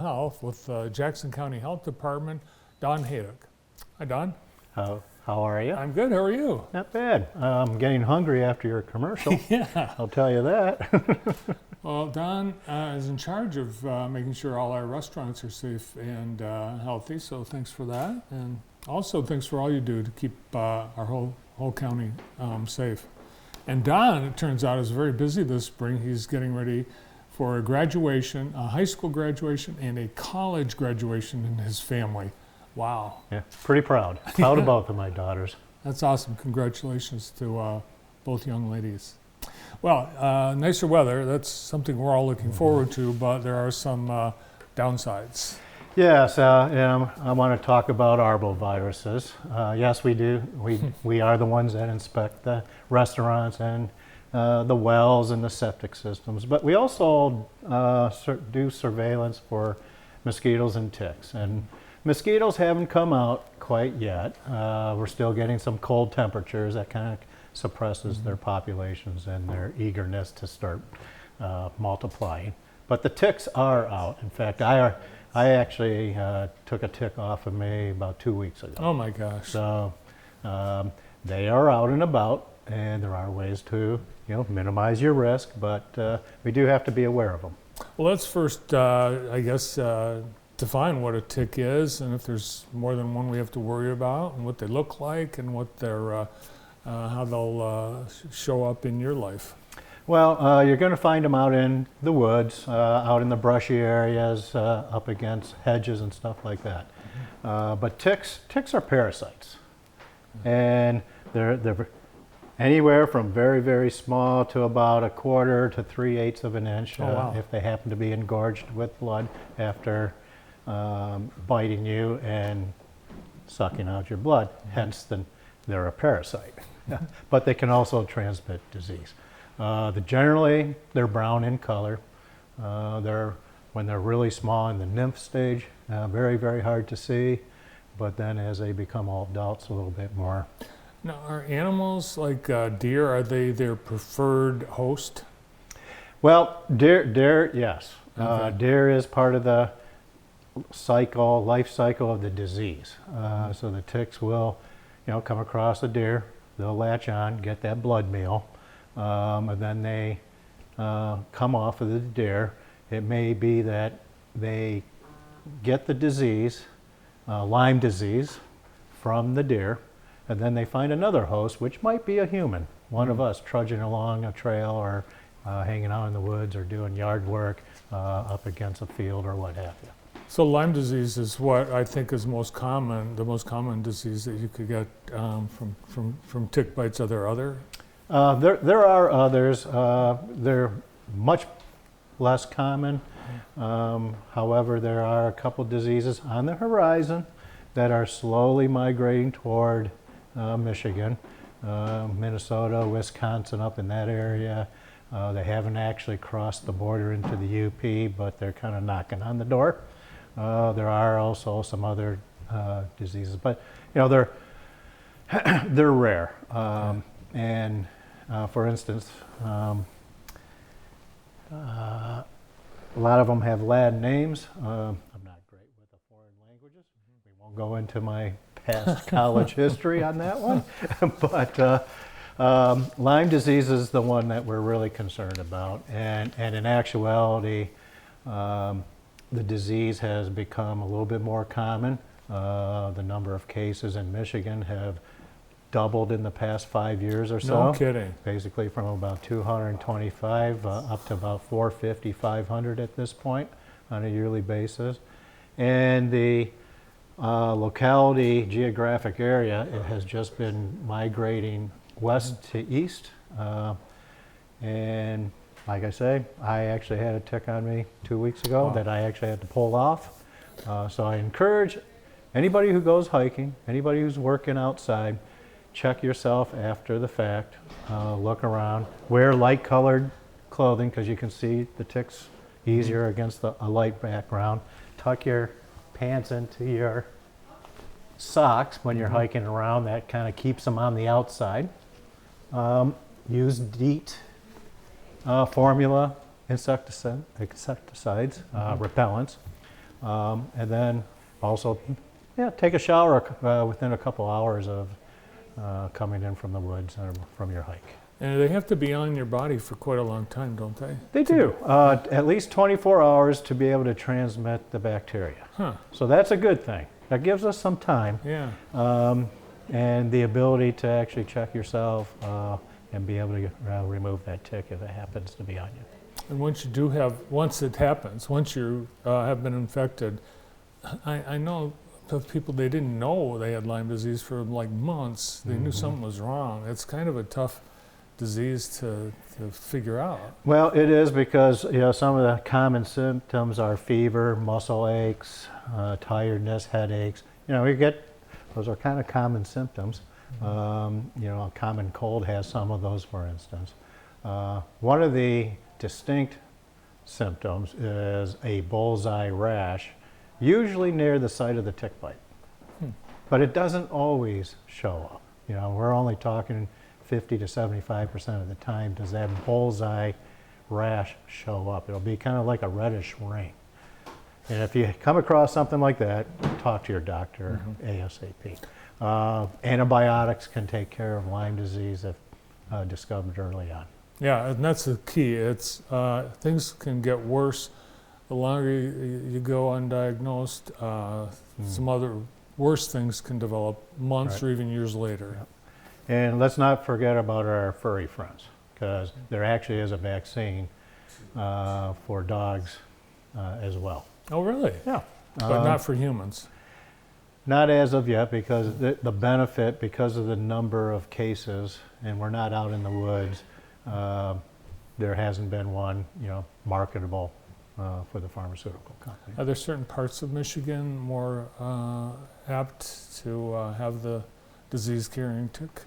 Health with Jackson County Health Department, Don Haydock. Hi, Don. How are you? I'm good. How are you? Not bad. I'm getting hungry after your commercial. Yeah. I'll tell you that. Well, Don is in charge of making sure all our restaurants are safe and healthy, so thanks for that. And also thanks for all you do to keep our whole county safe. And Don, it turns out, is very busy this spring. He's getting ready for a graduation, a high school graduation, and a college graduation in his family. Wow. Yeah, pretty proud. Proud of both of my daughters. That's awesome. Congratulations to both young ladies. Well, nicer weather, that's something we're all looking forward to, but there are some downsides. Yes, I want to talk about arboviruses. Yes, we do. We are the ones that inspect the restaurants and the wells and the septic systems, but we also do surveillance for mosquitoes and ticks. And mosquitoes haven't come out quite yet. We're still getting some cold temperatures that kind of suppresses their populations and their eagerness to start multiplying. But the ticks are out. In fact, I actually took a tick off of me about 2 weeks ago. Oh my gosh. So they are out and about, and there are ways to minimize your risk, but we do have to be aware of them. Well, let's first, I guess, define what a tick is, and if there's more than one we have to worry about, and what they look like, and what they're, how they'll show up in your life. Well, you're going to find them out in the woods, out in the brushy areas, up against hedges and stuff like that. But ticks are parasites, and they're anywhere from very, very small to about 1/4 to 3/8 of an inch. Oh, wow. If they happen to be engorged with blood after biting you and sucking out your blood. Hence, they're a parasite. But they can also transmit disease. Generally, they're brown in color. When they're really small in the nymph stage, very, very hard to see. But then as they become all adults, a little bit more. Now, are animals like deer, are they their preferred host? Well, deer, yes. Okay. Deer is part of the life cycle of the disease. So the ticks will, come across a deer, they'll latch on, get that blood meal, and then they come off of the deer. It may be that they get the disease, Lyme disease, from the deer, and then they find another host, which might be a human, one of us trudging along a trail or hanging out in the woods or doing yard work up against a field or what have you. So Lyme disease is what I think is the most common disease that you could get from tick bites. Are there other? There are others. They're much less common. However, there are a couple diseases on the horizon that are slowly migrating toward Michigan, Minnesota, Wisconsin, up in that area. They haven't actually crossed the border into the UP, but they're kind of knocking on the door. There are also some other diseases, but they're they're rare. And for instance, a lot of them have Latin names. I'm not great with the foreign languages. We won't go into my past college history on that one, but Lyme disease is the one that we're really concerned about, and in actuality, the disease has become a little bit more common. The number of cases in Michigan have doubled in the past 5 years or so. No kidding. Basically from about 225 up to about 450, 500 at this point on a yearly basis. And the locality, geographic area, it has just been migrating west to east. And like I say, I actually had a tick on me 2 weeks ago. Wow. That I actually had to pull off. So I encourage anybody who goes hiking, anybody who's working outside, check yourself after the fact, look around, wear light colored clothing because you can see the ticks easier against a light background. Tuck your pants into your socks when you're hiking around. That kind of keeps them on the outside. Use DEET formula insecticides, repellents. And then also, yeah, take a shower within a couple hours of coming in from the woods or from your hike. And they have to be on your body for quite a long time, don't they? They do. At least 24 hours to be able to transmit the bacteria. Huh. So that's a good thing. That gives us some time. Yeah. And the ability to actually check yourself and be able to remove that tick if it happens to be on you. And once you do have, once it happens, once you have been infected, I know of people, they didn't know they had Lyme disease for like months. They knew something was wrong. It's kind of a tough disease to figure out. Well, it is because some of the common symptoms are fever, muscle aches, tiredness, headaches. Those are kind of common symptoms. A common cold has some of those, for instance. One of the distinct symptoms is a bullseye rash, usually near the site of the tick bite. But it doesn't always show up. We're only talking 50 to 75% of the time does that bullseye rash show up. It'll be kind of like a reddish ring. And if you come across something like that, talk to your doctor ASAP. Antibiotics can take care of Lyme disease if discovered early on. Yeah, and that's the key. It's things can get worse the longer you go undiagnosed. Some other worse things can develop months or even years later. Yep. And let's not forget about our furry friends, because there actually is a vaccine for dogs as well. Oh, really? Yeah. But not for humans. Not as of yet, because the benefit, because of the number of cases, and we're not out in the woods, there hasn't been one, marketable for the pharmaceutical company. Are there certain parts of Michigan more apt to have the disease-carrying tick?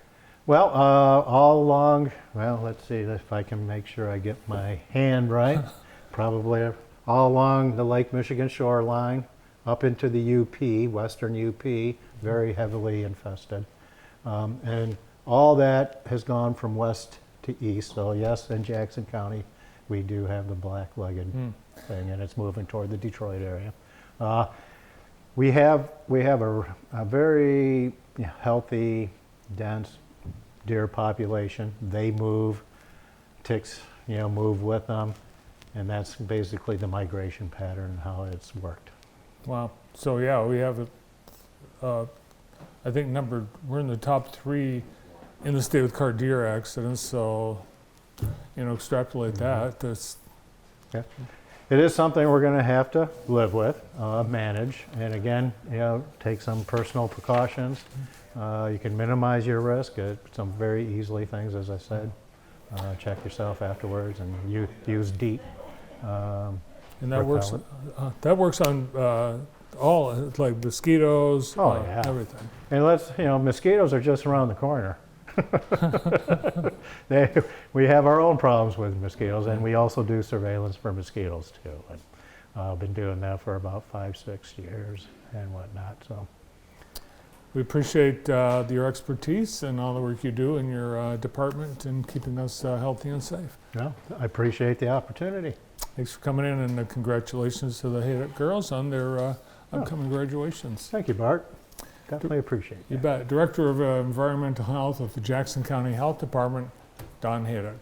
Well, all along, let's see if I can make sure I get my hand right. Probably all along the Lake Michigan shoreline, up into the UP, western UP, very heavily infested. And all that has gone from west to east. So yes, in Jackson County, we do have the black-legged thing, and it's moving toward the Detroit area. We have a very healthy, dense deer population. They move, ticks, move with them, and that's basically the migration pattern, how it's worked. Wow. So yeah, we have I think we're in the top 3 in the state with car deer accidents. So, extrapolate that. That's Yeah. It is something we're going to have to live with, manage, and again, take some personal precautions. You can minimize your risk. Some very easily things, as I said. Check yourself afterwards, and use DEET. And that works. That works on all, like mosquitoes. Everything. And mosquitoes are just around the corner. We have our own problems with mosquitoes, and we also do surveillance for mosquitoes too. And I've been doing that for about 5-6 years and whatnot. So we appreciate your expertise and all the work you do in your department in keeping us healthy and safe. No, I appreciate the opportunity. Thanks for coming in, and congratulations to the Haydock girls on their upcoming graduations. Thank you, Bart. Definitely appreciate it. You bet. Director of Environmental Health of the Jackson County Health Department, Don Haydock.